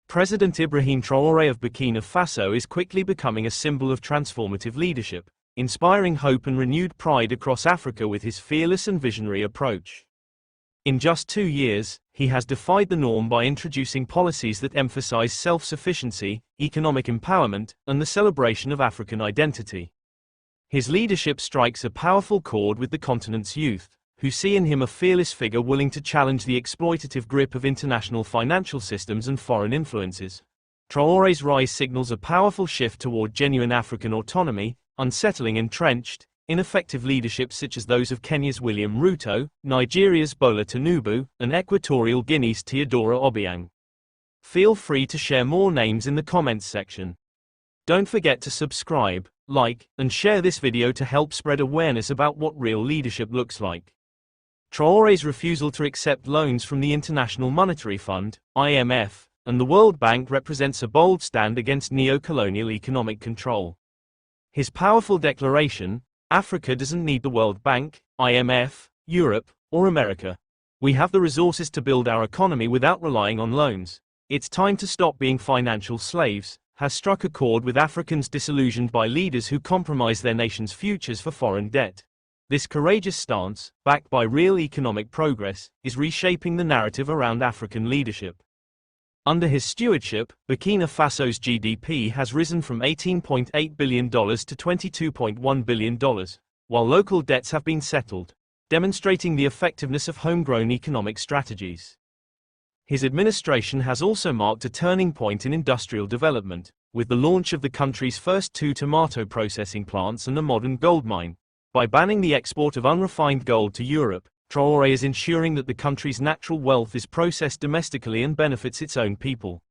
President Ibrahim Traore of Burkina Faso is quickly becoming a symbol of transformative leadership, inspiring hope and renewed pride across Africa with his fearless and visionary approach. In just 2 years, he has defied the norm by introducing policies that emphasize self-sufficiency, economic empowerment, and the celebration of African identity. His leadership strikes a powerful chord with the continent's youth, who see in him a fearless figure willing to challenge the exploitative grip of international financial systems and foreign influences. Traore's rise signals a powerful shift toward genuine African autonomy, unsettling entrenched, ineffective leadership such as those of Kenya's William Ruto, Nigeria's Bola Tinubu, and Equatorial Guinea's Teodoro Obiang. Feel free to share more names in the comments section. Don't forget to subscribe, like, and share this video to help spread awareness about what real leadership looks like. Traore's refusal to accept loans from the International Monetary Fund, IMF, and the World Bank represents a bold stand against neo-colonial economic control. His powerful declaration, "Africa doesn't need the World Bank, IMF, Europe, or America. We have the resources to build our economy without relying on loans. It's time to stop being financial slaves," has struck a chord with Africans disillusioned by leaders who compromise their nation's futures for foreign debt. This courageous stance, backed by real economic progress, is reshaping the narrative around African leadership. Under his stewardship, Burkina Faso's GDP has risen from $18.8 billion to $22.1 billion, while local debts have been settled, demonstrating the effectiveness of homegrown economic strategies. His administration has also marked a turning point in industrial development, with the launch of the country's first 2 tomato processing plants and a modern gold mine. By banning the export of unrefined gold to Europe, Traore is ensuring that the country's natural wealth is processed domestically and benefits its own people.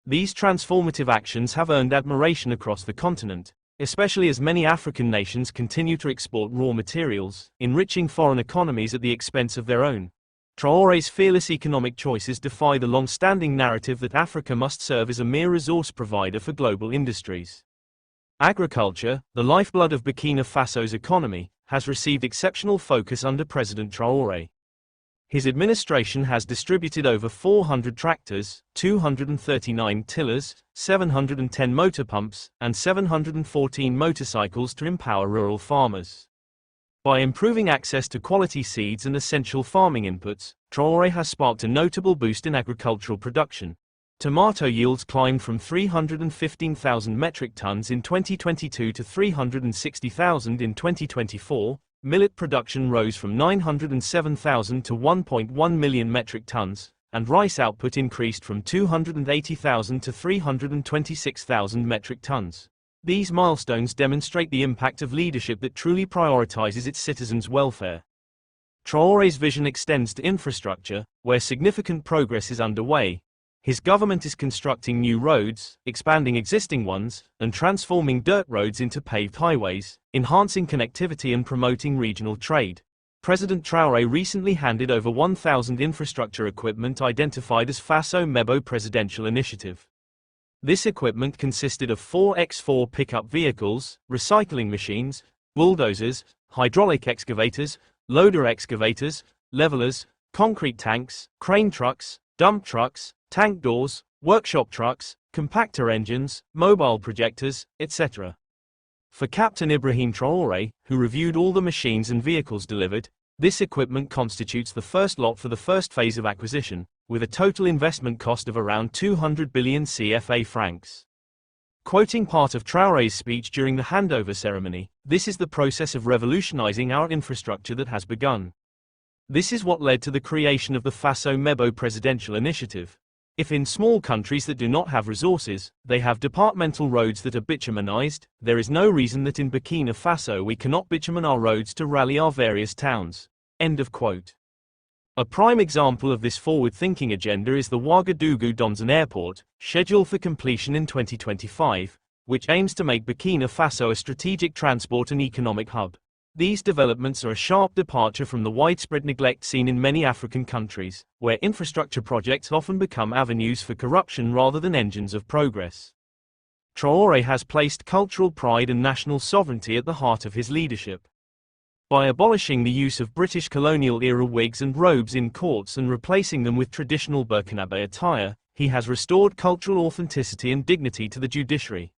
These transformative actions have earned admiration across the continent, especially as many African nations continue to export raw materials, enriching foreign economies at the expense of their own. Traore's fearless economic choices defy the long-standing narrative that Africa must serve as a mere resource provider for global industries. Agriculture, the lifeblood of Burkina Faso's economy, has received exceptional focus under President Traore. His administration has distributed over 400 tractors, 239 tillers, 710 motor pumps, and 714 motorcycles to empower rural farmers. By improving access to quality seeds and essential farming inputs, Traore has sparked a notable boost in agricultural production. Tomato yields climbed from 315,000 metric tons in 2022 to 360,000 in 2024, millet production rose from 907,000 to 1.1 million metric tons, and rice output increased from 280,000 to 326,000 metric tons. These milestones demonstrate the impact of leadership that truly prioritizes its citizens' welfare. Traore's vision extends to infrastructure, where significant progress is underway. His government is constructing new roads, expanding existing ones, and transforming dirt roads into paved highways, enhancing connectivity and promoting regional trade. President Traore recently handed over 1,000 infrastructure equipment identified as Faso Mebo Presidential Initiative. This equipment consisted of 4x4 pickup vehicles, recycling machines, bulldozers, hydraulic excavators, loader excavators, levelers, concrete tanks, crane trucks, dump trucks, tank doors, workshop trucks, compactor engines, mobile projectors, etc. For Captain Ibrahim Traore, who reviewed all the machines and vehicles delivered, this equipment constitutes the first lot for the first phase of acquisition, with a total investment cost of around 200 billion CFA francs. Quoting part of Traore's speech during the handover ceremony, "This is the process of revolutionizing our infrastructure that has begun. This is what led to the creation of the Faso Mebo Presidential Initiative. If in small countries that do not have resources, they have departmental roads that are bitumenized, there is no reason that in Burkina Faso we cannot bitumen our roads to rally our various towns." End of quote. A prime example of this forward-thinking agenda is the Ouagadougou-Donzan Airport, scheduled for completion in 2025, which aims to make Burkina Faso a strategic transport and economic hub. These developments are a sharp departure from the widespread neglect seen in many African countries, where infrastructure projects often become avenues for corruption rather than engines of progress. Traore has placed cultural pride and national sovereignty at the heart of his leadership. By abolishing the use of British colonial-era wigs and robes in courts and replacing them with traditional Burkinabe attire, he has restored cultural authenticity and dignity to the judiciary.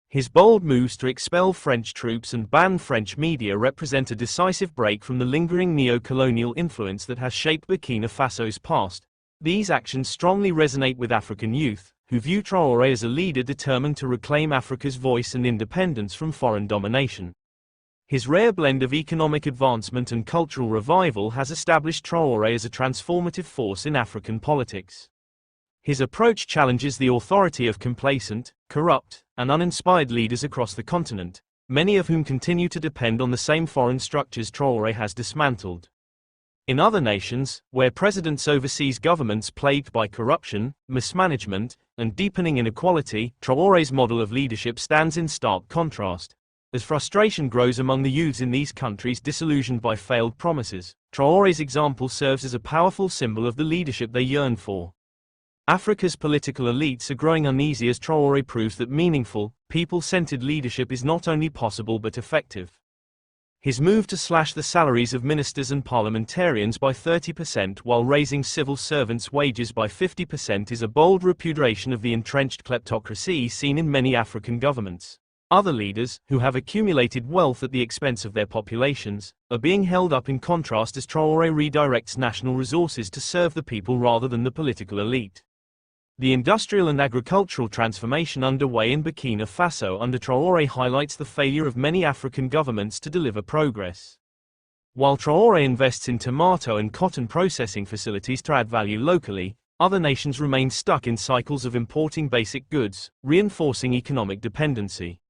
His bold moves to expel French troops and ban French media represent a decisive break from the lingering neo-colonial influence that has shaped Burkina Faso's past. These actions strongly resonate with African youth, who view Traore as a leader determined to reclaim Africa's voice and independence from foreign domination. His rare blend of economic advancement and cultural revival has established Traore as a transformative force in African politics. His approach challenges the authority of complacent, corrupt, and uninspired leaders across the continent, many of whom continue to depend on the same foreign structures Traore has dismantled. In other nations, where presidents oversee governments plagued by corruption, mismanagement, and deepening inequality, Traore's model of leadership stands in stark contrast. As frustration grows among the youths in these countries disillusioned by failed promises, Traore's example serves as a powerful symbol of the leadership they yearn for. Africa's political elites are growing uneasy as Traore proves that meaningful, people-centered leadership is not only possible but effective. His move to slash the salaries of ministers and parliamentarians by 30% while raising civil servants' wages by 50% is a bold repudiation of the entrenched kleptocracy seen in many African governments. Other leaders, who have accumulated wealth at the expense of their populations, are being held up in contrast as Traore redirects national resources to serve the people rather than the political elite. The industrial and agricultural transformation underway in Burkina Faso under Traore highlights the failure of many African governments to deliver progress. While Traore invests in tomato and cotton processing facilities to add value locally, other nations remain stuck in cycles of importing basic goods, reinforcing economic dependency.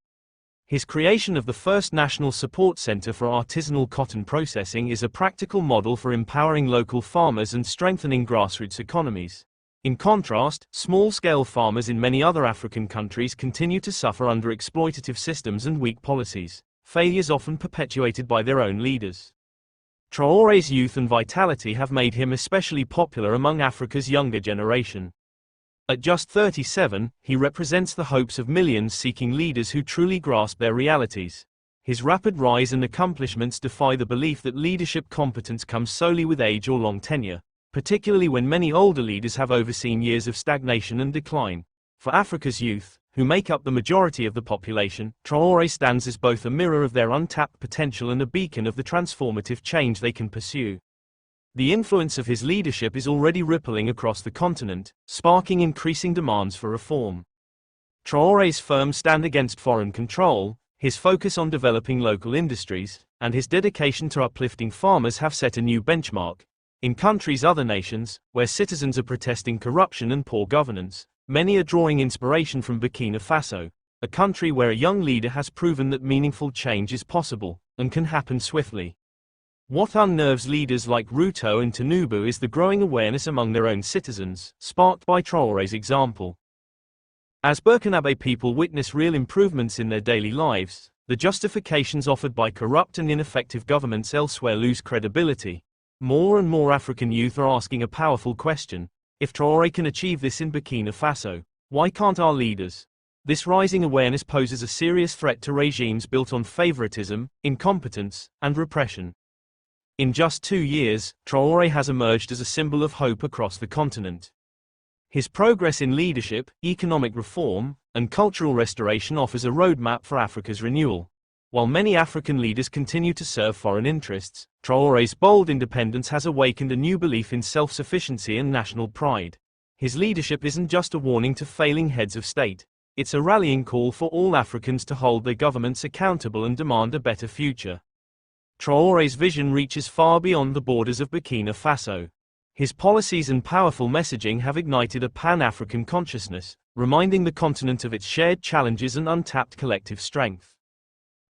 His creation of the first National Support Center for Artisanal Cotton Processing is a practical model for empowering local farmers and strengthening grassroots economies. In contrast, small-scale farmers in many other African countries continue to suffer under exploitative systems and weak policies, failures often perpetuated by their own leaders. Traore's youth and vitality have made him especially popular among Africa's younger generation. At just 37, he represents the hopes of millions seeking leaders who truly grasp their realities. His rapid rise and accomplishments defy the belief that leadership competence comes solely with age or long tenure, particularly when many older leaders have overseen years of stagnation and decline. For Africa's youth, who make up the majority of the population, Traore stands as both a mirror of their untapped potential and a beacon of the transformative change they can pursue. The influence of his leadership is already rippling across the continent, sparking increasing demands for reform. Traore's firm stand against foreign control, his focus on developing local industries, and his dedication to uplifting farmers have set a new benchmark. In countries other nations, where citizens are protesting corruption and poor governance, many are drawing inspiration from Burkina Faso, a country where a young leader has proven that meaningful change is possible, and can happen swiftly. What unnerves leaders like Ruto and Tinubu is the growing awareness among their own citizens, sparked by Traore's example. As Burkinabe people witness real improvements in their daily lives, the justifications offered by corrupt and ineffective governments elsewhere lose credibility. More and more African youth are asking a powerful question: if Traore can achieve this in Burkina Faso, why can't our leaders? This rising awareness poses a serious threat to regimes built on favoritism, incompetence, and repression. In just 2 years, Traore has emerged as a symbol of hope across the continent. His progress in leadership, economic reform, and cultural restoration offers a roadmap for Africa's renewal. While many African leaders continue to serve foreign interests, Traore's bold independence has awakened a new belief in self-sufficiency and national pride. His leadership isn't just a warning to failing heads of state, it's a rallying call for all Africans to hold their governments accountable and demand a better future. Traore's vision reaches far beyond the borders of Burkina Faso. His policies and powerful messaging have ignited a pan-African consciousness, reminding the continent of its shared challenges and untapped collective strength.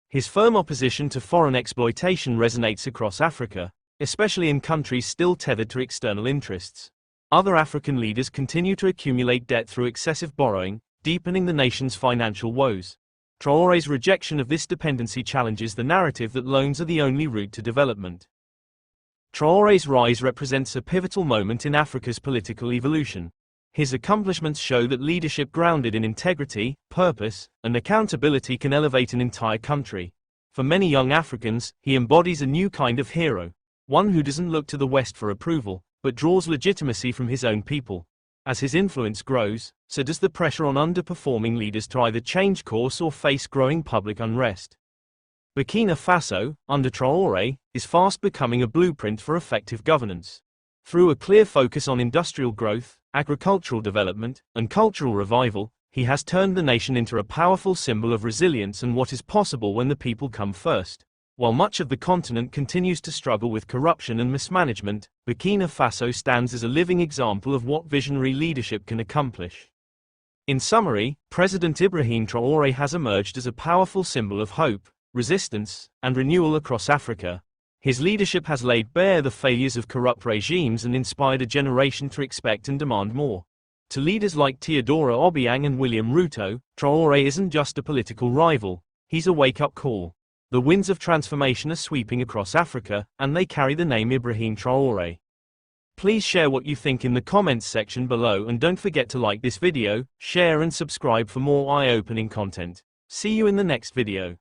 His firm opposition to foreign exploitation resonates across Africa, especially in countries still tethered to external interests. Other African leaders continue to accumulate debt through excessive borrowing, deepening the nation's financial woes. Traore's rejection of this dependency challenges the narrative that loans are the only route to development. Traore's rise represents a pivotal moment in Africa's political evolution. His accomplishments show that leadership grounded in integrity, purpose, and accountability can elevate an entire country. For many young Africans, he embodies a new kind of hero, one who doesn't look to the West for approval, but draws legitimacy from his own people. As his influence grows, so does the pressure on underperforming leaders to either change course or face growing public unrest. Burkina Faso, under Traore, is fast becoming a blueprint for effective governance. Through a clear focus on industrial growth, agricultural development, and cultural revival, he has turned the nation into a powerful symbol of resilience and what is possible when the people come first. While much of the continent continues to struggle with corruption and mismanagement, Burkina Faso stands as a living example of what visionary leadership can accomplish. In summary, President Ibrahim Traore has emerged as a powerful symbol of hope, resistance, and renewal across Africa. His leadership has laid bare the failures of corrupt regimes and inspired a generation to expect and demand more. To leaders like Teodoro Obiang and William Ruto, Traore isn't just a political rival, he's a wake-up call. The winds of transformation are sweeping across Africa, and they carry the name Ibrahim Traore. Please share what you think in the comments section below, and don't forget to like this video, share and subscribe for more eye-opening content. See you in the next video.